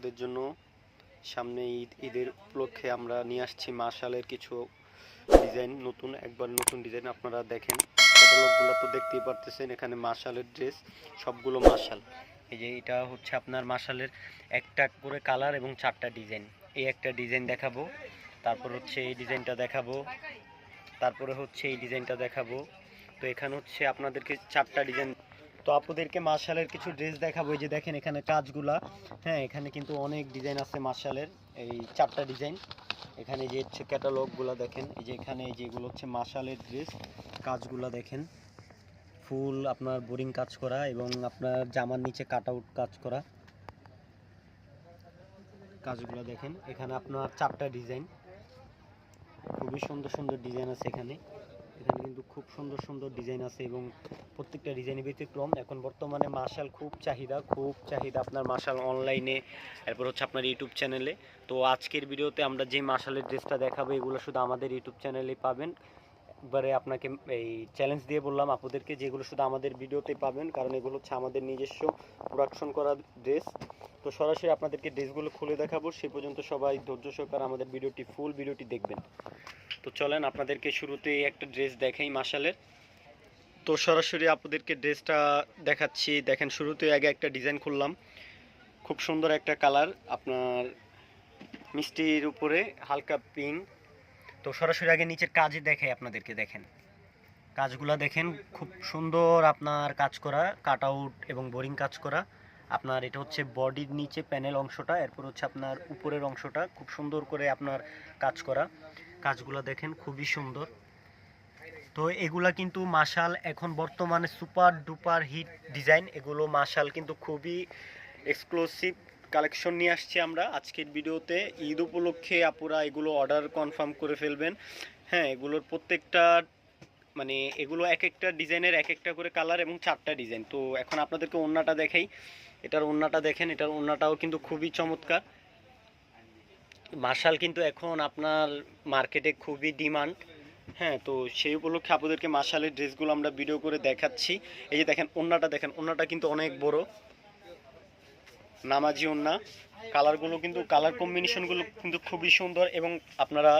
আপুদের জন্য সামনে ঈদের উপলক্ষে আমরা নিয়ে আসছি মাশালের কিছু ডিজাইন, নতুন ডিজাইন। আপনারা দেখেন ক্যাটালগুলো তো দেখতেই পারতেছেন, এখানে মাশালের ড্রেস সবগুলো মাশাল। এই যে এটা হচ্ছে আপনার মাশালের একটা করে কালার এবং 4টা ডিজাইন। এই একটা ডিজাইন দেখাবো, তারপর হচ্ছে এই ডিজাইনটা দেখাবো, তারপরে হচ্ছে এই ডিজাইনটা দেখাবো। তো এখানে হচ্ছে আপনাদেরকে 4টা ডিজাইন। তো আপুদেরকে মার্শালের কিছু ড্রেস দেখাবো। এই যে দেখেন এখানে কাজগুলা, হ্যাঁ এখানে কিন্তু অনেক ডিজাইন আছে মার্শালের, এই 4টা ডিজাইন। এখানে যে হচ্ছে ক্যাটালগুলো দেখেন, এই যে এখানে যেগুলো হচ্ছে মার্শালের ড্রেস, কাজগুলা দেখেন ফুল আপনার বোরিং কাজ করা এবং আপনার জামার নিচে কাট আউট কাজ করা। কাজগুলো দেখেন, এখানে আপনার 4টা ডিজাইন, খুবই সুন্দর সুন্দর ডিজাইন আছে এখানে। এখানে কিন্তু খুব সুন্দর সুন্দর ডিজাইন আছে এবং প্রত্যেকটা ডিজাইনের ব্যতিক্রম। এখন বর্তমানে মাশাল খুব চাহিদা আপনার মাশাল অনলাইনে, এরপর হচ্ছে আপনার ইউটিউব চ্যানেলে। তো আজকের ভিডিওতে আমরা যে মাশালের ড্রেসটা দেখাবো এগুলো শুধু আমাদের ইউটিউব চ্যানেলেই পাবেন। একবারে আপনাকে এই চ্যালেঞ্জ দিয়ে বললাম আপুদেরকে, যেগুলো শুধু আমাদের ভিডিওতেই পাবেন, কারণ এগুলো হচ্ছে আমাদের নিজস্ব প্রোডাকশন করা ড্রেস। তো সরাসরি আপনাদেরকে ড্রেসগুলো খুলে দেখাবো, সে পর্যন্ত সবাই ধৈর্য সহকারে আমাদের ফুল ভিডিওটি দেখবেন। তো চলেন আপনাদেরকে শুরুতেই একটা ড্রেস দেখাই মাশালের। তো সরাসরি আপনাদেরকে ড্রেসটা দেখাচ্ছি। দেখেন শুরুতেই আগে একটা ডিজাইন খুললাম, খুব সুন্দর একটা কালার আপনার মিষ্টির উপরে হালকা পিঙ্ক। তো সরাসরি আগে নিচের কাজে দেখাই আপনাদেরকে। দেখেন কাজগুলা দেখেন, খুব সুন্দর আপনার কাজ করা, কাট আউট এবং বোরিং কাজ করা। আপনার এটা হচ্ছে বডির নিচে প্যানেল অংশটা, এরপর হচ্ছে আপনার উপরের অংশটা খুব সুন্দর করে আপনার কাজ করা। কাজগুলা দেখেন খুবই সুন্দর। তো এগুলা কিন্তু মাশাল এখন বর্তমানে সুপার ডুপার হিট ডিজাইন। এগুলো মাশাল কিন্তু খুবই এক্সক্লুসিভ কালেকশন নিয়ে আসছি আমরা আজকের ভিডিওতে। ঈদ উপলক্ষে আপুরা এগুলো অর্ডার কনফার্ম করে ফেলবেন। হ্যাঁ এগুলোর প্রত্যেকটা মানে এগুলো এক একটা ডিজাইনের এক একটা করে কালার এবং 4টা ডিজাইন। তো এখন আপনাদেরকে ওড়নাটা দেখাই। এটার ওড়নাটা দেখেন, এটার ওড়নাটাও কিন্তু খুবই চমৎকার। মাশাল কিন্তু এখন আপনার মার্কেটে খুবই ডিমান্ড। হ্যাঁ তো সেই উপলক্ষে আপনাদেরকে মাশালের ড্রেসগুলো আমরা ভিডিও করে দেখাচ্ছি। এই যে দেখেন ওড়নাটা, দেখেন ওড়নাটা কিন্তু অনেক বড় নামাজি ওড়না। কালারগুলো কিন্তু কালার কম্বিনেশনগুলো কিন্তু খুবই সুন্দর এবং আপনারা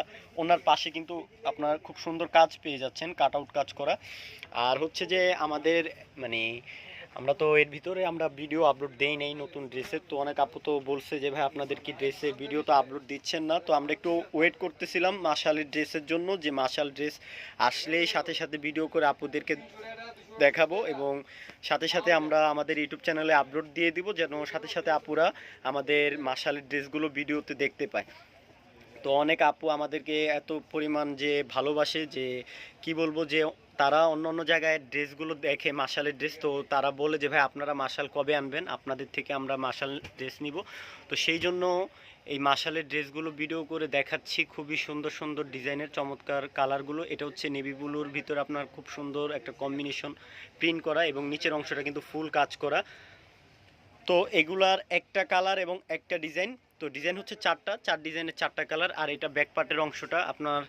ওনার পাশে কিন্তু আপনার খুব সুন্দর কাজ পেয়ে যাচ্ছেন, কাট আউট কাজ করা। আর হচ্ছে যে আমাদের মানে আমরা তো এর ভিতরে আমরা ভিডিও আপলোড দেই নাই নতুন ড্রেসের। তো অনেক আপু তো বলছে যে ভাই আপনাদের কি ড্রেসের ভিডিও তো আপলোড দিচ্ছেন না। তো আমরা একটু ওয়েট করতেছিলাম মাশালের ড্রেসের জন্য, যে মাশাল ড্রেস আসলেই সাথে সাথে ভিডিও করে আপুদেরকে দেখাবো এবং সাথে সাথে আমরা আমাদের ইউটিউব চ্যানেলে আপলোড দিয়ে দিব, যেন সাথে সাথে আপুরা আমাদের মাশালের ড্রেসগুলো ভিডিওতে দেখতে পায়। তো অনেক আপু আমাদেরকে এত পরিমাণ যে ভালোবাসে, যে কি বলবো, যে তারা অন্য অন্য জায়গায় ড্রেসগুলো দেখে মাশালের ড্রেস, তো তারা বলে যে ভাই আপনারা মাশাল কবে আনবেন, আপনাদের থেকে আমরা মাশাল ড্রেস নিব। তো সেই জন্য এই মাশালের ড্রেসগুলো ভিডিও করে দেখাচ্ছি। খুবই সুন্দর সুন্দর ডিজাইনের চমৎকার কালারগুলো। এটা হচ্ছে নেভি ব্লুর ভিতরে আপনার খুব সুন্দর একটা কম্বিনেশন প্রিন্ট করা এবং নিচের অংশটা কিন্তু ফুল কাজ করা। তো এগুলার একটা কালার এবং একটা ডিজাইন। তো ডিজাইন হচ্ছে 4টা, 4 ডিজাইনের 4টা কালার। আর এটা ব্যাকপার্টের অংশটা, আপনার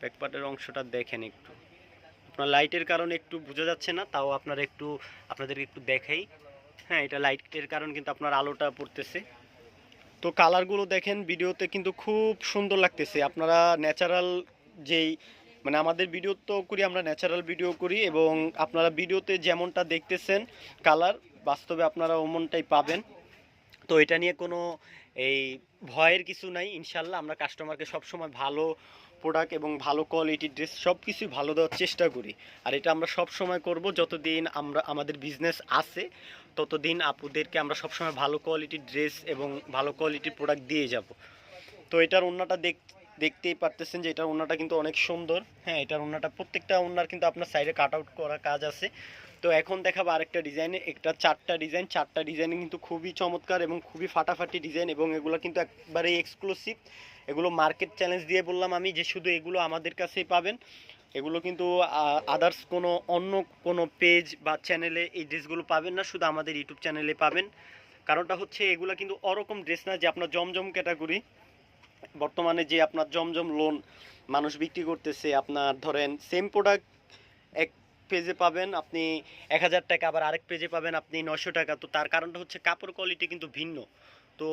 ব্যাকপার্টের অংশটা দেখেন একটু, আপনার লাইটের কারণে একটু বোঝা যাচ্ছে না, তাও আপনাদেরকে একটু দেখাই। হ্যাঁ এটা লাইটের কারণ কিন্তু আপনার আলোটা পড়তেছে। তো কালারগুলো দেখেন ভিডিওতে কিন্তু খুব সুন্দর লাগতেছে। আপনারা ন্যাচারাল যেই মানে আমাদের ভিডিও তো করি, আমরা ন্যাচারাল ভিডিও করি এবং আপনারা ভিডিওতে যেমনটা দেখতেছেন কালার, বাস্তবে আপনারা ওমনটাই পাবেন। তো এটা নিয়ে কোনো এই ভয়ের কিছু নাই। ইনশাল্লাহ আমরা কাস্টমারকে সবসময় ভালো প্রোডাক্ট এবং ভালো কোয়ালিটির ড্রেস সব কিছুই ভালো দেওয়ার চেষ্টা করি। আর এটা আমরা সব সময় করব, যতদিন আমাদের বিজনেস আছে ততদিন আপুদেরকে আমরা সবসময় ভালো কোয়ালিটির ড্রেস এবং ভালো কোয়ালিটির প্রোডাক্ট দিয়ে যাব। তো এটার ওড়নাটা দেখতেই পারতেছেন যে এটার ওড়নাটা কিন্তু অনেক সুন্দর। হ্যাঁ এটার ওড়নাটা প্রত্যেকটা ওড়নার কিন্তু আপনার সাইডে কাট আউট করা কাজ আছে। তো এখন দেখাবো আরেকটা ডিজাইনে, একটা 4টা ডিজাইন, 4টা ডিজাইন কিন্তু খুবই চমৎকার এবং খুবই ফাটাফাটি ডিজাইন এবং এগুলো কিন্তু একবারে এক্সক্লুসিভ। এগুলো মার্কেট চ্যালেঞ্জ দিয়ে বললাম আমি যে শুধু এগুলো আমাদের কাছেই পাবেন। এগুলো কিন্তু আদার্স কোনো অন্য কোনো পেজ বা চ্যানেলে এই ড্রেসগুলো পাবেন না, শুধু আমাদের ইউটিউব চ্যানেলে পাবেন। কারণটা হচ্ছে এগুলো কিন্তু ওরকম ড্রেস না যে আপনার জমজম ক্যাটাগরি, বর্তমানে যে আপনার জমজম লোন মানুষ বিক্রি করতেছে। আপনার ধরেন সেম প্রোডাক্ট এক পেজে পাবেন আপনি 1000 টাকা, আবার আরেক পেজে পাবেন আপনি 900 টাকা। তো তার কারণটা হচ্ছে কাপড় কোয়ালিটি কিন্তু ভিন্ন। তো তো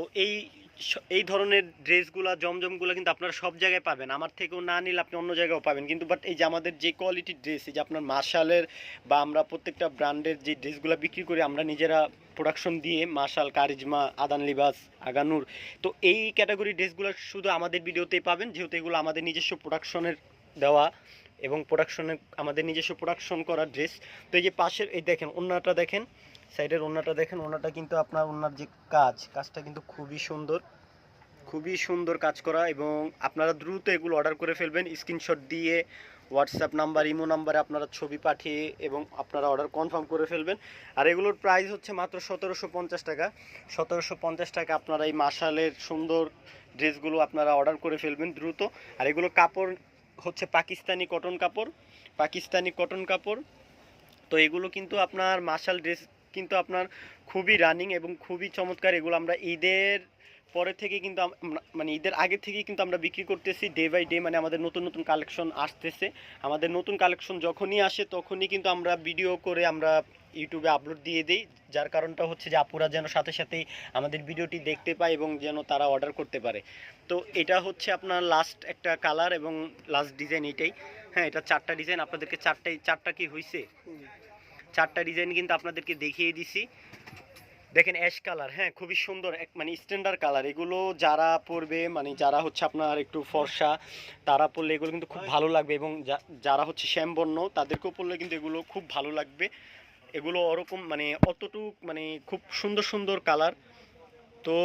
এই ধরনের ড্রেসগুলো জমজমগুলো কিন্তু আপনারা সব জায়গায় পাবেন, আমার থেকেও না নিলে আপনি অন্য জায়গায়ও পাবেন কিন্তু। বাট এই যে আমাদের যে কোয়ালিটির ড্রেস, এই যে আপনার মার্শালের বা আমরা প্রত্যেকটা ব্র্যান্ডের যে ড্রেসগুলো বিক্রি করি আমরা নিজেরা প্রোডাকশন দিয়ে, মার্শাল, কারিজমা, আদান লিবাস, আগানুর, তো এই ক্যাটাগরি ড্রেসগুলো শুধু আমাদের ভিডিওতেই পাবেন, যেহেতু এগুলো আমাদের নিজস্ব প্রোডাকশনের দেওয়া এবং প্রোডাকশনে আমাদের নিজস্ব প্রোডাকশন করা ড্রেস। তো এই যে পাশের এই দেখেন ওড়নাটা দেখেন, সাইডের ওড়নাটা দেখেন, ওড়নাটা কিন্তু আপনার ওড়নার যে কাজটা কিন্তু খুবই সুন্দর, খুবই সুন্দর কাজ করা। এবং আপনারা দ্রুত এগুলো অর্ডার করে ফেলবেন, স্ক্রিনশট দিয়ে হোয়াটসঅ্যাপ নাম্বার, ইমো নাম্বারে আপনারা ছবি পাঠিয়ে এবং আপনারা অর্ডার কনফার্ম করে ফেলবেন। আর এগুলোর প্রাইস হচ্ছে মাত্র 1750 টাকা। 1750 টাকা আপনারা এই মার্শালের সুন্দর ড্রেসগুলো আপনারা অর্ডার করে ফেলবেন দ্রুত। আর এগুলো কাপড় হচ্ছে পাকিস্তানি কটন কাপড়, পাকিস্তানি কটন কাপড়। তো এগুলো কিন্তু আপনার মার্শাল ড্রেস কিন্তু আপনার খুবই রানিং এবং খুবই চমৎকার। এগুলো আমরা ঈদের পরে থেকে কিন্তু মানে ঈদের আগে থেকেই কিন্তু আমরা বিক্রি করতেছি ডে বাই ডে, মানে আমাদের নতুন নতুন কালেকশন আসতেছে। আমাদের নতুন কালেকশন যখনই আসে তখনই কিন্তু আমরা ভিডিও করে আমরা ইউটিউবে আপলোড দিয়ে দিই, যার কারণটা হচ্ছে যে আপুরা যেন সাথে সাথেই আমাদের ভিডিওটি দেখতে পায় এবং যেন তারা অর্ডার করতে পারে। তো এটা হচ্ছে আপনার লাস্ট একটা কালার এবং লাস্ট ডিজাইন এটাই। হ্যাঁ, এটা 4টা ডিজাইন, আপনাদেরকে চারটা কি হয়েছে, 4টা ডিজাইন কিন্তু আপনাদেরকে দেখিয়ে দিছি। দেখেন অ্যাশ কালার, হ্যাঁ খুবই সুন্দর, এক মানে স্ট্যান্ডার্ড কালার। এগুলো যারা পরবে, মানে যারা হচ্ছে আপনার একটু ফর্সা তারা পরলে এগুলো কিন্তু খুব ভালো লাগবে, এবং যারা হচ্ছে শ্যামবর্ণ তাদেরকেও পরলে কিন্তু এগুলো খুব ভালো লাগবে। এগুলো ওরকম মানে অতটুক মানে খুব সুন্দর সুন্দর কালার। তো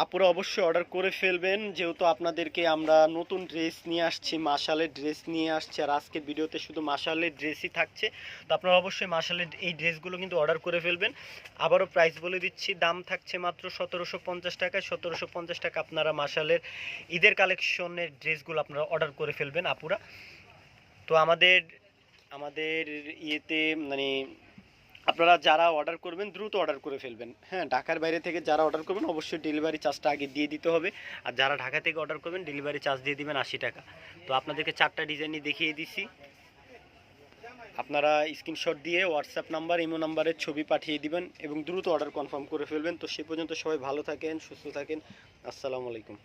আপুরা অবশ্যই অর্ডার করে ফেলবেন, যেহেতু আপনাদেরকে আমরা নতুন ড্রেস নিয়ে আসছি, মার্শালের ড্রেস নিয়ে আসছি। আর আজকের ভিডিওতে শুধু মার্শালের ড্রেসই থাকছে। তো আপনারা অবশ্যই মার্শালের এই ড্রেসগুলো কিন্তু অর্ডার করে ফেলবেন। আবারও প্রাইস বলে দিচ্ছি, দাম থাকছে মাত্র 1750 টাকায়। 1750 টাকা আপনারা মার্শালের ঈদের কালেকশনের ড্রেসগুলো আপনারা অর্ডার করে ফেলবেন আপুরা। তো আমাদের ইয়েতে মানে আপনারা যারা অর্ডার করবেন দ্রুত অর্ডার করে ফেলবেন। হ্যাঁ, ঢাকার বাইরে থেকে যারা অর্ডার করবেন অবশ্যই ডেলিভারি চার্জটা আগে দিয়ে দিতে হবে। আর যারা ঢাকা থেকে অর্ডার করবেন ডেলিভারি চার্জ দিয়ে দিবেন 80 টাকা। তো আপনাদেরকে 4টা ডিজাইনই দেখিয়ে দিছি, আপনারা স্ক্রিনশট দিয়ে হোয়াটসঅ্যাপ নাম্বার, ইমো নাম্বারের ছবি পাঠিয়ে দিবেন এবং দ্রুত অর্ডার কনফার্ম করে ফেলবেন। তো সে পর্যন্ত সবাই ভালো থাকেন, সুস্থ থাকেন। আসসালামু আলাইকুম।